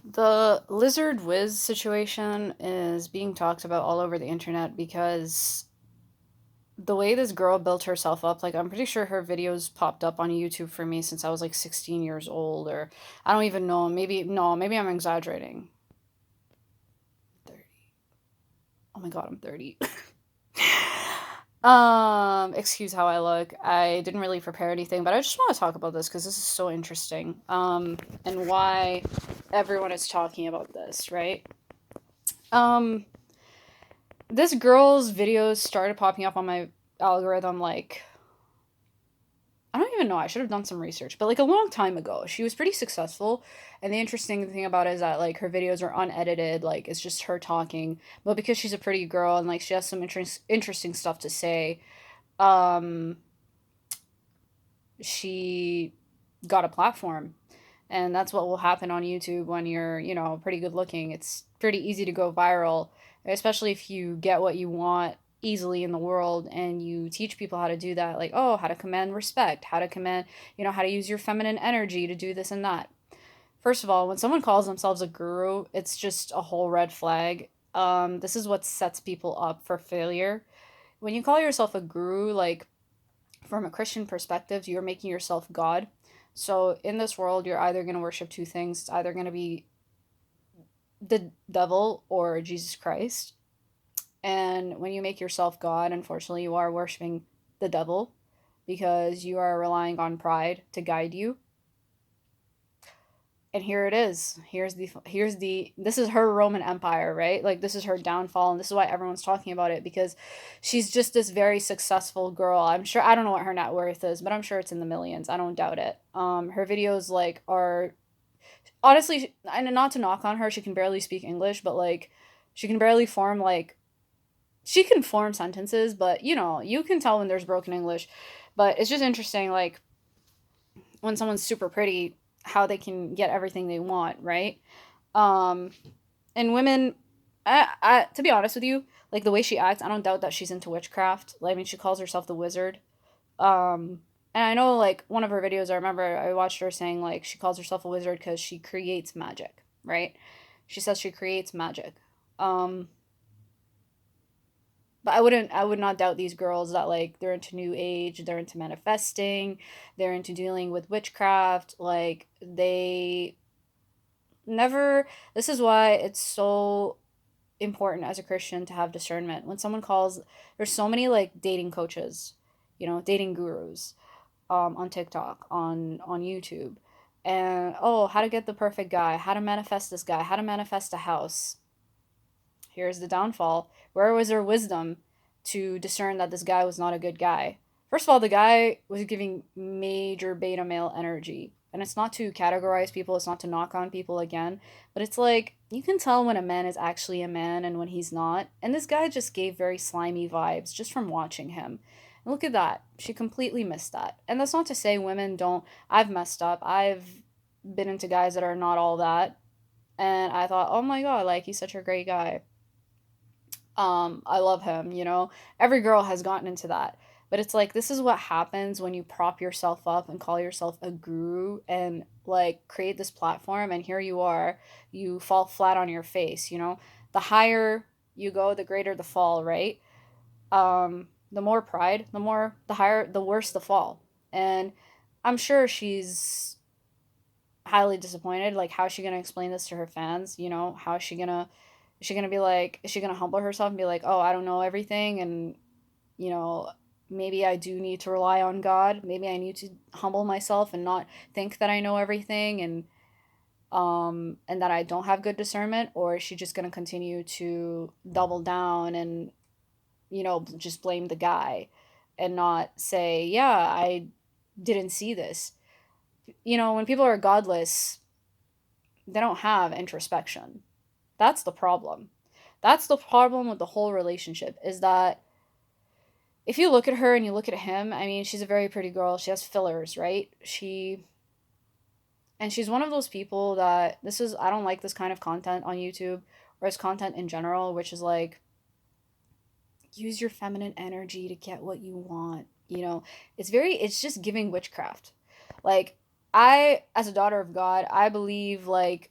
The TheWizardLiz situation is being talked about all over the internet because the way this girl built herself up, like, I'm pretty sure her videos popped up on YouTube for me since I was like 16 years old, or I don't even know. Maybe, no, maybe I'm exaggerating. 30. Oh my God, I'm 30. Excuse how I look. I didn't really prepare anything, but I just want to talk about this because this is so interesting. And why everyone is talking about this, right? Um, this girl's videos started popping up on my algorithm like I don't even know. I should have done some research, but like a long time ago. She was pretty successful, and the interesting thing about it is that like her videos are unedited, like it's just her talking. But because she's a pretty girl and like she has some interesting stuff to say, um she got a platform. And that's what will happen on YouTube when you're, pretty good looking. It's pretty easy to go viral, especially if you get what you want easily in the world and you teach people how to do that. Like, oh, how to command respect, how to command, how to use your feminine energy to do this and that. First of all, when someone calls themselves a guru, it's just a whole red flag. This is what sets people up for failure. When you call yourself a guru, like, from a Christian perspective, you're making yourself God. So in this world, you're either going to worship two things. It's either going to be the devil or Jesus Christ. And when you make yourself God, unfortunately, you are worshiping the devil because you are relying on pride to guide you. And here it is. Here's the this is her Roman Empire, right? Like, this is her downfall, and this is why everyone's talking about it, because she's just this very successful girl. I'm sure, I don't know what her net worth is, but I'm sure it's in the millions. I don't doubt it. Her videos like are honestly, and not to knock on her, she can barely speak English, but like she can barely form like she can form sentences, but you can tell when there's broken English. But it's just interesting, like, when someone's super pretty, how they can get everything they want, right? Um, and women, to be honest with you, like the way she acts, I don't doubt that she's into witchcraft. Like, I mean, she calls herself the wizard. And I know, like, one of her videos, I remember I watched her saying, like, she calls herself a wizard because she creates magic, right? She says she creates magic. Um, but I would not doubt these girls that, like, they're into new age, they're into manifesting, they're into dealing with witchcraft. Like, they never, this is why it's so important as a Christian to have discernment. When someone calls, there's so many like dating coaches, dating gurus, on TikTok, on YouTube, and oh, how to get the perfect guy, how to manifest this guy, how to manifest a house. Here's the downfall. Where was her wisdom to discern that this guy was not a good guy? First of all, the guy was giving major beta male energy. And it's not to categorize people, it's not to knock on people again, but it's like you can tell when a man is actually a man and when he's not. And this guy just gave very slimy vibes just from watching him. And look at that. She completely missed that. And that's not to say women don't. I've messed up. I've been into guys that are not all that. And I thought, oh my God, like, he's such a great guy. I love him. Every girl has gotten into that. But it's like this is what happens when you prop yourself up and call yourself a guru and like create this platform, and here you are, you fall flat on your face. The higher you go, the greater the fall, right? The more pride, the higher, the worse the fall. And I'm sure she's highly disappointed. Like, how is she gonna explain this to her fans? How is she gonna be like, is she gonna humble herself and be like, oh, I don't know everything, and you know maybe I do need to rely on God. Maybe I need to humble myself and not think that I know everything, and that I don't have good discernment. Or is she just gonna continue to double down and just blame the guy and not say, yeah, I didn't see this. When people are godless, they don't have introspection. That's the problem. That's the problem with the whole relationship, is that if you look at her and you look at him, I mean, she's a very pretty girl. She has fillers, right? And she's one of those people that I don't like this kind of content on YouTube, or as content in general, which is like, use your feminine energy to get what you want. It's just giving witchcraft. Like, as a daughter of God, I believe, like,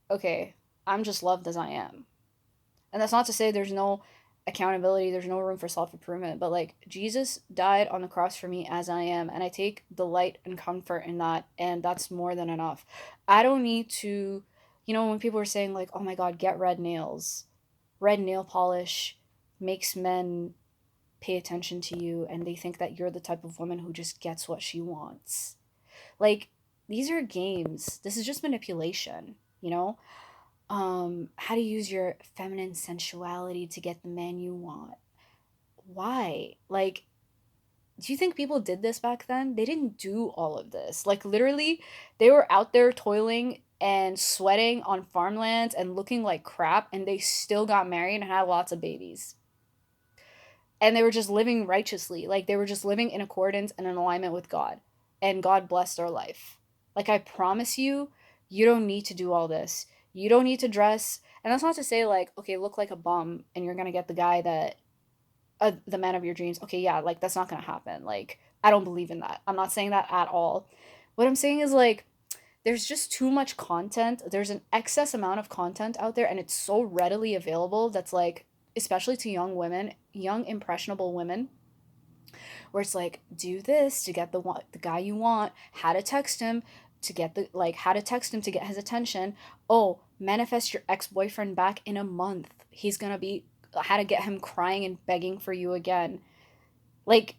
okay, I'm just loved as I am. And that's not to say there's no accountability, there's no room for self improvement, but like Jesus died on the cross for me as I am, and I take delight and comfort in that, and that's more than enough. I don't need to, when people are saying, like, oh my God, get red nails, red nail polish makes men pay attention to you, and they think that you're the type of woman who just gets what she wants. Like, these are games. This is just manipulation, you know? How to use your feminine sensuality to get the man you want. Why? Like, do you think people did this back then? They didn't do all of this. Like, literally, they were out there toiling and sweating on farmlands and looking like crap, and they still got married and had lots of babies. And they were just living righteously. Like, they were just living in accordance and in alignment with God. And God blessed their life. Like, I promise you, you don't need to do all this. You don't need to dress. And that's not to say, like, okay, look like a bum and you're going to get the guy that, the man of your dreams. Okay, yeah, like, that's not going to happen. Like, I don't believe in that. I'm not saying that at all. What I'm saying is, like, there's just too much content. There's an excess amount of content out there, and it's so readily available that's like, especially to young women, young impressionable women, where it's like, do this to get the guy you want, how to text him to get the like how to text him to get his attention. Oh, manifest your ex-boyfriend back in a month. He's going to be how to get him crying and begging for you again. Like,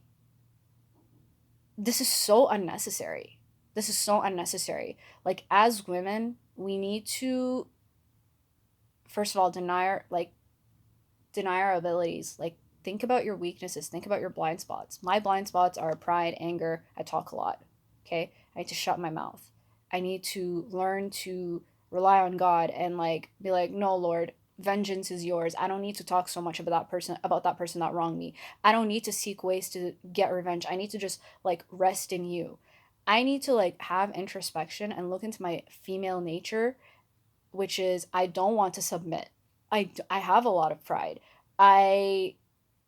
this is so unnecessary. This is so unnecessary. Like, as women, we need to first of all deny our abilities. Like, think about your weaknesses, think about your blind spots. My blind spots are pride, anger. I talk a lot. Okay? I need to shut my mouth. I need to learn to rely on God and like be like, "No, Lord, vengeance is yours. I don't need to talk so much about that person that wronged me. I don't need to seek ways to get revenge. I need to just like rest in you." I need to like have introspection and look into my female nature, which is I don't want to submit. I have a lot of pride. I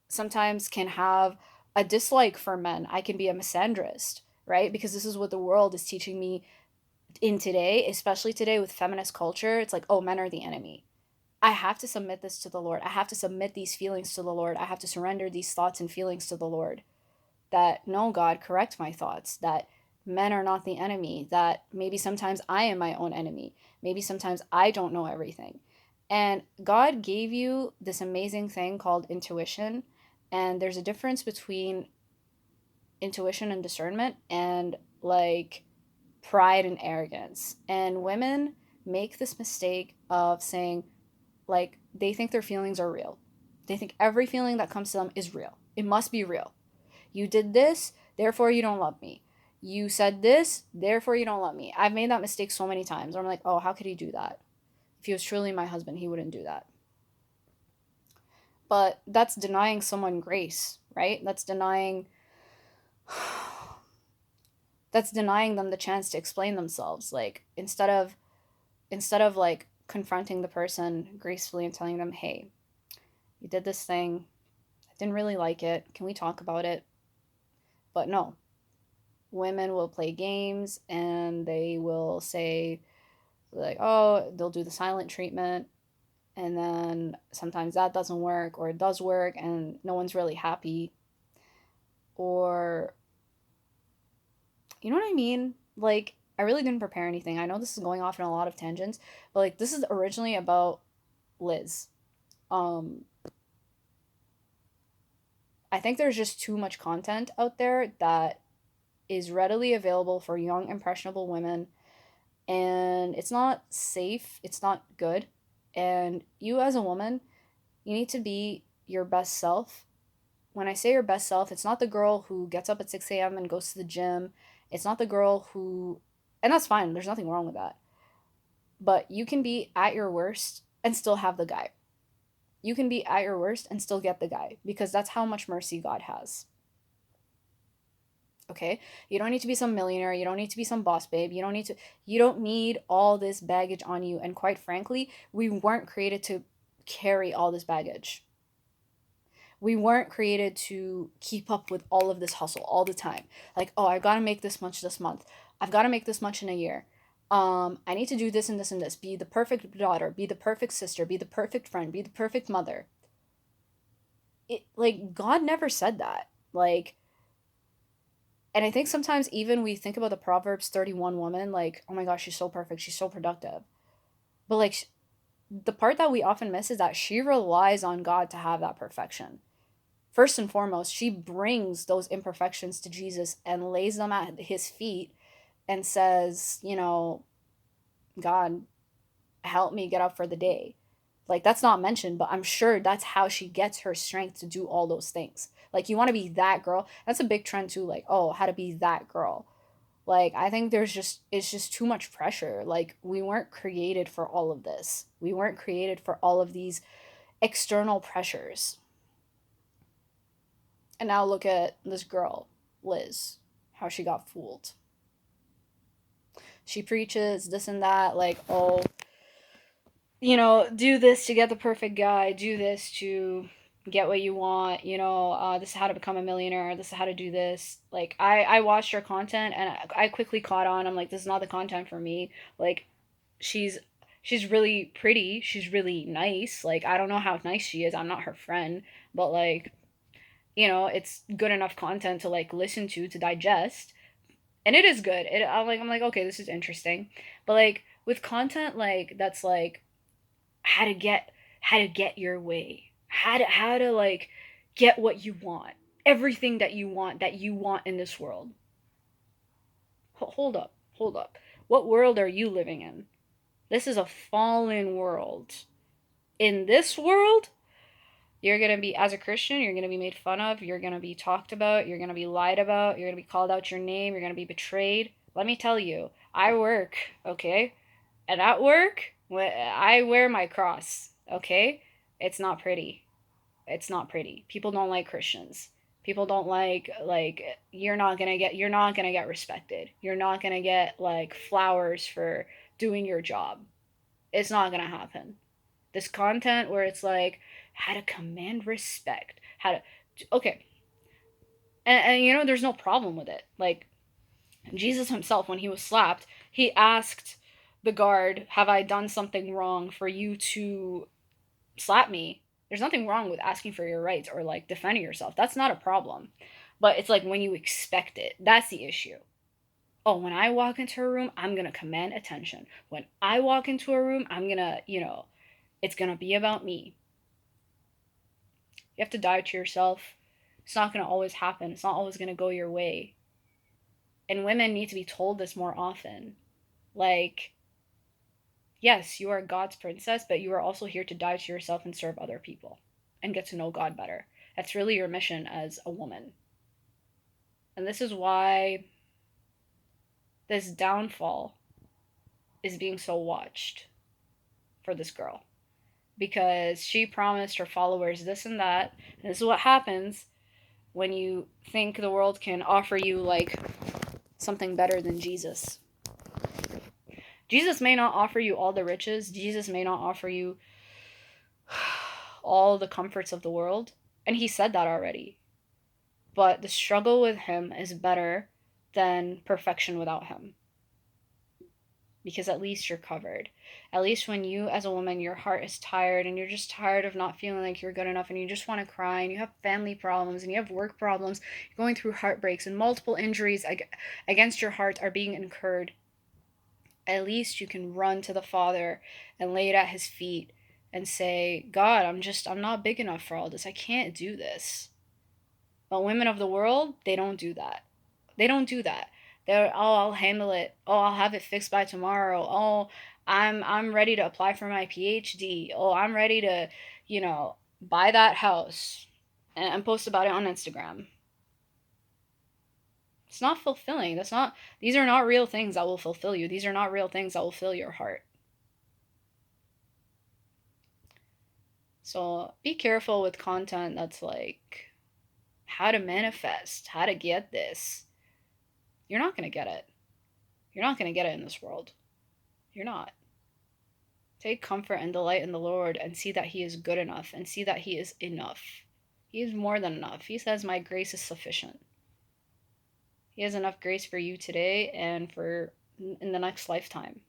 sometimes can have a dislike for men. I can be a misandrist, right? Because this is what the world is teaching me in today, especially today with feminist culture. It's like, oh, men are the enemy. I have to submit this to the Lord. I have to submit these feelings to the Lord. I have to surrender these thoughts and feelings to the Lord. That, no, God, correct my thoughts. That men are not the enemy. That maybe sometimes I am my own enemy. Maybe sometimes I don't know everything. And God gave you this amazing thing called intuition. And there's a difference between intuition and discernment and like pride and arrogance. And women make this mistake of saying, like, they think their feelings are real. They think every feeling that comes to them is real. It must be real. You did this, therefore you don't love me. You said this, therefore you don't love me. I've made that mistake so many times. I'm like, oh, how could he do that? If he was truly my husband, he wouldn't do that. But that's denying someone grace, right? That's denying them the chance to explain themselves. Like, instead of like confronting the person gracefully and telling them, hey, you did this thing, I didn't really like it, can we talk about it? But no, women will play games and they will say, like, oh, they'll do the silent treatment, and then sometimes that doesn't work, or it does work and no one's really happy. Or, you know what I mean? Like, I really didn't prepare anything. I know this is going off in a lot of tangents, but like, this is originally about Liz. um I think there's just too much content out there that is readily available for young impressionable women, and it's not safe, it's not good. And you, as a woman, you need to be your best self. When I say your best self, it's not the girl who gets up at 6 a.m. and goes to the gym. It's not the girl who, and that's fine, there's nothing wrong with that. But you can be at your worst and still have the guy. You can be at your worst and still get the guy, because that's how much mercy God has. Okay? You don't need to be some millionaire, you don't need to be some boss babe, you don't need all this baggage on you. And quite frankly, we weren't created to carry all this baggage. We weren't created to keep up with all of this hustle all the time. Like, oh, I've got to make this much this month. I've got to make this much in a year. I need to do this and this and this. Be the perfect daughter, be the perfect sister, be the perfect friend, be the perfect mother. It like God never said that. Like, and I think sometimes even we think about the Proverbs 31 woman, like, oh my gosh, she's so perfect, she's so productive. But like the part that we often miss is that she relies on God to have that perfection. First and foremost, she brings those imperfections to Jesus and lays them at his feet and says, God, help me get up for the day. Like, that's not mentioned, but I'm sure that's how she gets her strength to do all those things. Like, you want to be that girl. That's a big trend too. Like, oh, how to be that girl. Like, I think it's just too much pressure. Like, we weren't created for all of this. We weren't created for all of these external pressures. And now look at this girl, Liz, how she got fooled. She preaches this and that, like, oh, do this to get the perfect guy, do this to get what you want, this is how to become a millionaire, this is how to do this. Like, I watched her content and I quickly caught on. I'm like, this is not the content for me. Like, she's she's really pretty, she's really nice. Like, I don't know how nice she is, I'm not her friend, but like, it's good enough content to like listen to digest. And it is good. I'm like, okay, this is interesting. But like with content like that's like how to get your way, how to like get what you want, everything that you want in this world. Hold up. What world are you living in? This is a fallen world. In this world, you're going to be, as a Christian, you're going to be made fun of, you're going to be talked about, you're going to be lied about, you're going to be called out your name, you're going to be betrayed. Let me tell you, I work, okay? And at work, I wear my cross, okay? It's not pretty. It's not pretty. People don't like Christians. People don't like you're not going to get respected. You're not going to get like flowers for doing your job. It's not going to happen. This content where it's like how to command respect, how to okay. And there's no problem with it. Like Jesus himself, when he was slapped, he asked the guard, have I done something wrong for you to slap me? There's nothing wrong with asking for your rights or like defending yourself. That's not a problem. But it's like when you expect it, that's the issue. Oh, when I walk into a room, I'm going to command attention. When I walk into a room, I'm going to, it's going to be about me. You have to die to yourself. It's not going to always happen. It's not always going to go your way. And women need to be told this more often. Like, yes, you are God's princess, but you are also here to die to yourself and serve other people and get to know God better. That's really your mission as a woman. And this is why this downfall is being so watched for this girl. Because she promised her followers this and that. And this is what happens when you think the world can offer you like something better than Jesus. Jesus may not offer you all the riches. Jesus may not offer you all the comforts of the world. And he said that already. But the struggle with him is better than perfection without him. Because at least you're covered. At least when you, as a woman, your heart is tired and you're just tired of not feeling like you're good enough and you just want to cry and you have family problems and you have work problems, you're going through heartbreaks and multiple injuries against your heart are being incurred. At least you can run to the Father and lay it at his feet and say, God, I'm not big enough for all this. I can't do this. But women of the world, they don't do that. They don't do that. They're, oh, I'll handle it. Oh, I'll have it fixed by tomorrow. Oh, I'm ready to apply for my PhD. Oh, I'm ready to, buy that house and post about it on Instagram. It's not fulfilling. These are not real things that will fulfill you. These are not real things that will fill your heart. So be careful with content that's like how to manifest, how to get this. You're not going to get it. You're not going to get it in this world. You're not. Take comfort and delight in the Lord and see that he is good enough and see that he is enough. He is more than enough. He says, my grace is sufficient. He has enough grace for you today and for in the next lifetime,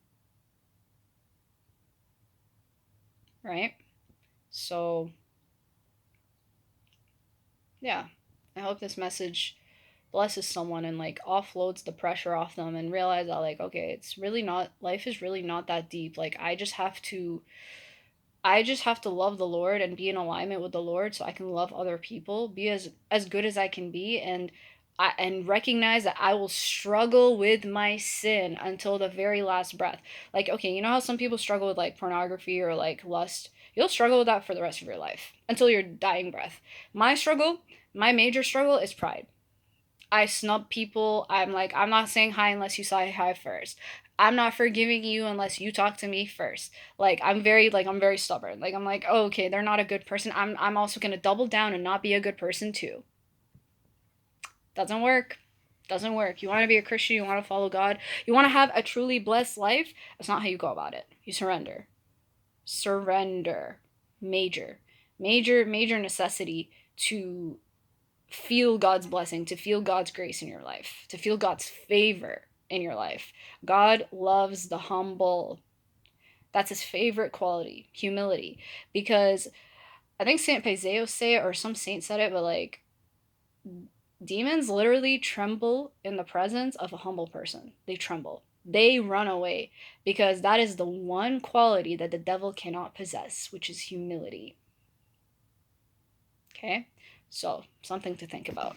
right? So, yeah, I hope this message blesses someone and like offloads the pressure off them and realize that like, okay, it's really not, life is really not that deep. Like I just have to love the Lord and be in alignment with the Lord so I can love other people, be as good as I can be, and recognize that I will struggle with my sin until the very last breath. Like, okay, you know how some people struggle with like pornography or like lust? You'll struggle with that for the rest of your life until your dying breath. My struggle, my major struggle is pride. I snub people. I'm like, I'm not saying hi unless you say hi first. I'm not forgiving you unless you talk to me first. Like I'm very stubborn. Like I'm like, oh, okay, they're not a good person. I'm also gonna double down and not be a good person too. Doesn't work. Doesn't work. You want to be a Christian, you want to follow God, you want to have a truly blessed life. That's not how you go about it. You surrender. Surrender. Major. Major necessity to feel God's blessing, to feel God's grace in your life, to feel God's favor in your life. God loves the humble. That's his favorite quality, humility. Because I think Saint Paisios say it, or some saint said it, but like demons literally tremble in the presence of a humble person. They tremble. They run away because that is the one quality that the devil cannot possess, which is humility. Okay? So, something to think about.